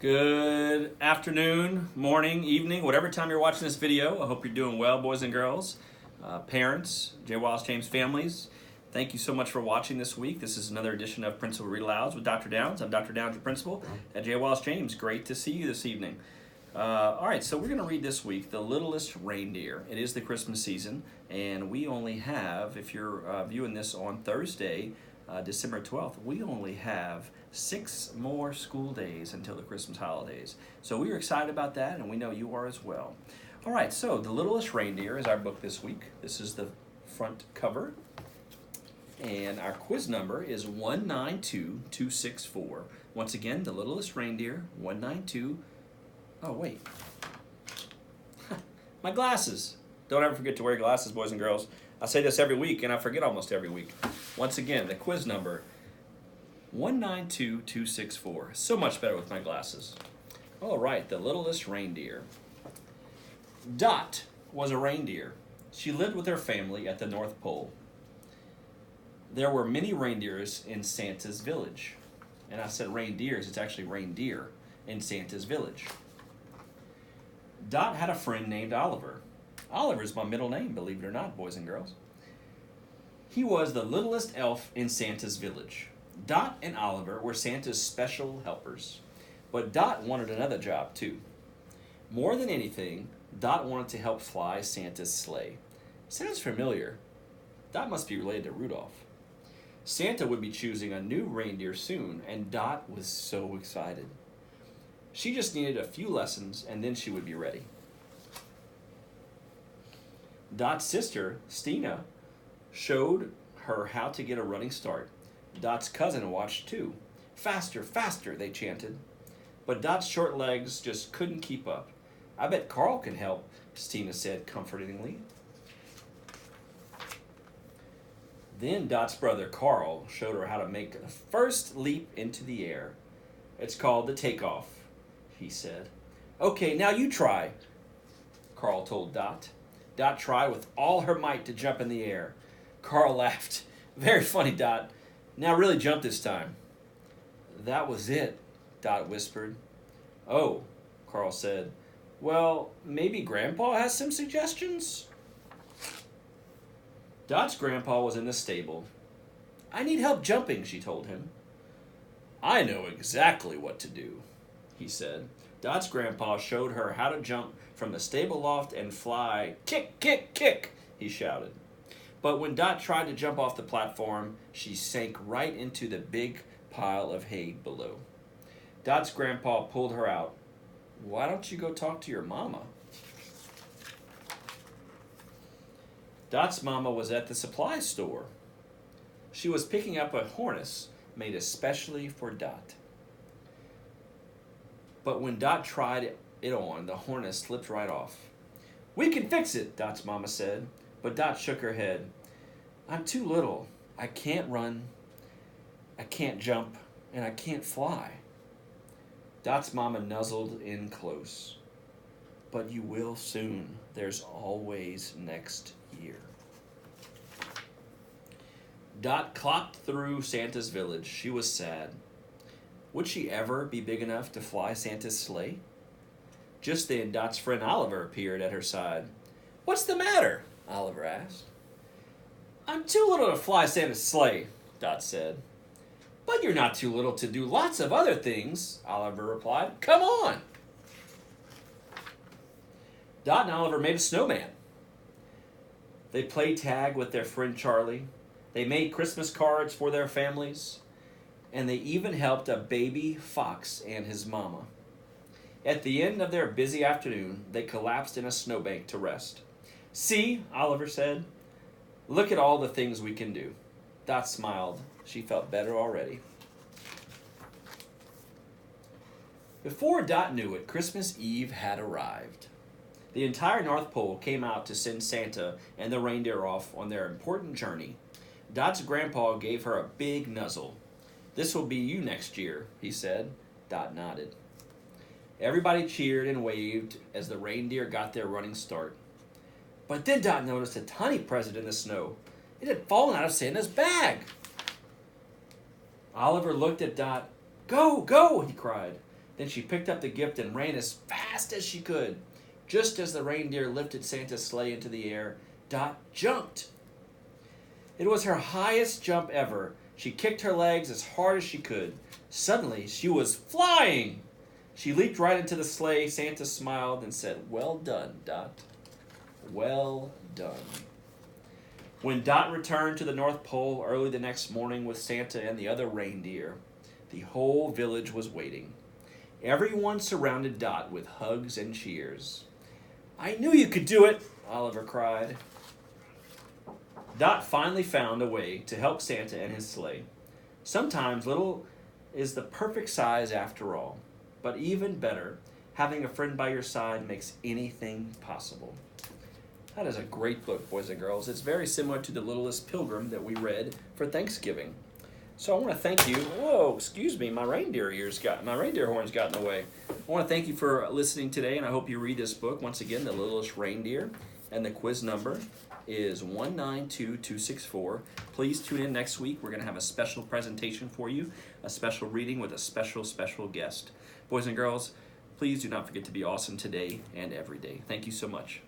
Good afternoon, morning, evening, whatever time you're watching this video. I hope you're doing well, boys and girls, parents, J. Wallace James families. Thank you so much for watching this week. This is another edition of Principal Read Alouds with Dr. Downs. I'm Dr. Downs, your principal at J. Wallace James. Great to see you this evening. All right, so we're going to read this week The Littlest Reindeer. It is the Christmas season, and we only have, if you're viewing this on Thursday, December 12th, we only have 6 more school days until the Christmas holidays. So we are excited about that, and we know you are as well. All right, so The Littlest Reindeer is our book this week. This is the front cover, and our quiz number is 192264. Once again, The Littlest Reindeer, 192. Oh, wait. My glasses. Don't ever forget to wear glasses, boys and girls. I say this every week, and I forget almost every week. Once again, the quiz number, 192264. So much better with my glasses. All right, The Littlest Reindeer. Dot was a reindeer. She lived with her family at the North Pole. There were many reindeers in Santa's village. And I said reindeers, it's actually reindeer in Santa's village. Dot had a friend named Oliver. Oliver is my middle name, believe it or not, boys and girls. He was the littlest elf in Santa's village. Dot and Oliver were Santa's special helpers. But Dot wanted another job, too. More than anything, Dot wanted to help fly Santa's sleigh. Sounds familiar. Dot must be related to Rudolph. Santa would be choosing a new reindeer soon, and Dot was so excited. She just needed a few lessons, and then she would be ready. Dot's sister, Stina, showed her how to get a running start. Dot's cousin watched too. Faster, faster, they chanted. But Dot's short legs just couldn't keep up. I bet Carl can help, Stina said comfortingly. Then Dot's brother, Carl, showed her how to make the first leap into the air. It's called the Takeoff, he said. Okay, now you try, Carl told Dot. Dot tried with all her might to jump in the air. Carl laughed. Very funny, Dot. Now really jump this time. That was it, Dot whispered. Oh, Carl said. Well, maybe Grandpa has some suggestions? Dot's grandpa was in the stable. I need help jumping, she told him. I know exactly what to do, he said. Dot's grandpa showed her how to jump from the stable loft and fly. Kick, kick, kick, he shouted. But when Dot tried to jump off the platform, she sank right into the big pile of hay below. Dot's grandpa pulled her out. Why don't you go talk to your mama? Dot's mama was at the supply store. She was picking up a harness made especially for Dot. But when Dot tried it on, the harness slipped right off. We can fix it, Dot's mama said, but Dot shook her head. I'm too little. I can't run, I can't jump, and I can't fly. Dot's mama nuzzled in close. But you will soon. There's always next year. Dot clocked through Santa's village. She was sad. Would she ever be big enough to fly Santa's sleigh? Just then, Dot's friend Oliver appeared at her side. What's the matter? Oliver asked. I'm too little to fly Santa's sleigh, Dot said. But you're not too little to do lots of other things, Oliver replied. Come on. Dot and Oliver made a snowman. They played tag with their friend Charlie. They made Christmas cards for their families. And they even helped a baby fox and his mama. At the end of their busy afternoon, they collapsed in a snowbank to rest. See, Oliver said, look at all the things we can do. Dot smiled. She felt better already. Before Dot knew it, Christmas Eve had arrived. The entire North Pole came out to send Santa and the reindeer off on their important journey. Dot's grandpa gave her a big nuzzle. This will be you next year, he said. Dot nodded. Everybody cheered and waved as the reindeer got their running start. But then Dot noticed a tiny present in the snow. It had fallen out of Santa's bag. Oliver looked at Dot. Go, go, he cried. Then she picked up the gift and ran as fast as she could. Just as the reindeer lifted Santa's sleigh into the air, Dot jumped. It was her highest jump ever. She kicked her legs as hard as she could. Suddenly, she was flying. She leaped right into the sleigh. Santa smiled and said, "Well done, Dot. Well done." When Dot returned to the North Pole early the next morning with Santa and the other reindeer, the whole village was waiting. Everyone surrounded Dot with hugs and cheers. "I knew you could do it," Oliver cried. Dot finally found a way to help Santa and his sleigh. Sometimes little is the perfect size after all. But even better, having a friend by your side makes anything possible. That is a great book, boys and girls. It's very similar to The Littlest Pilgrim that we read for Thanksgiving. So I want to thank you. Whoa, excuse me, my reindeer horns got in the way. I want to thank you for listening today, and I hope you read this book. Once again, The Littlest Reindeer, and the quiz number is 192264. Please tune in next week. We're going to have a special presentation for you, a special reading with a special guest. Boys and girls, please do not forget to be awesome today and every day. Thank you so much.